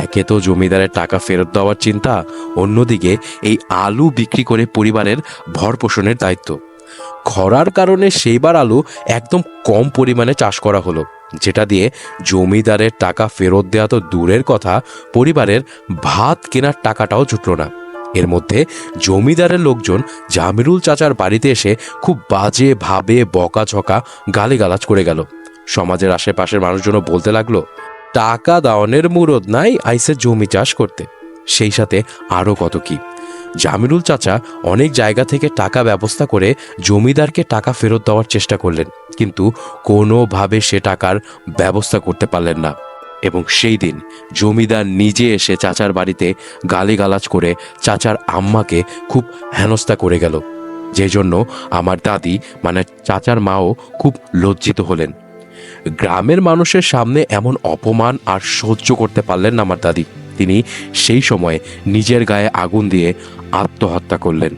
একে তো জমিদারের টাকা ফেরত দেওয়ার চিন্তা, অন্যদিকে এই আলু বিক্রি করে পরিবারের ভরণপোষণের দায়িত্ব। খরার কারণে সেইবার আলু একদম কম পরিমাণে চাষ করা হলো, যেটা দিয়ে জমিদারের টাকা ফেরত দেওয়া তো দূরের কথা, পরিবারের ভাত কেনার টাকাটাও জুটল না। এর মধ্যে জমিদারের লোকজন জামিরুল চাচার বাড়িতে এসে খুব বাজে ভাবে বকাঝকা গালিগালাজ করে গেল। সমাজের আশেপাশের মানুষজনও বলতে লাগলো, টাকা দাওয়ানের মুরদ নাই আইসে জমি চাষ করতে। সেই সাথে আরও কত কি। জামিরুল চাচা অনেক জায়গা থেকে টাকা ব্যবস্থা করে জমিদারকে টাকা ফেরত দেওয়ার চেষ্টা করলেন, কিন্তু কোনোভাবে সে টাকার ব্যবস্থা করতে পারলেন না। এবং সেই দিন জমিদার নিজে এসে চাচার বাড়িতে গালিগালাজ করে চাচার আম্মাকে খুব হেনস্থা করে গেল, যে জন্য আমার দাদি মানে চাচার মাও খুব লজ্জিত হলেন। গ্রামের মানুষের সামনে এমন অপমান আর সহ্য করতে পারলেন না আমার দাদি। তিনি সেই সময় নিজের গায়ে আগুন দিয়ে আত্মহত্যা করলেন।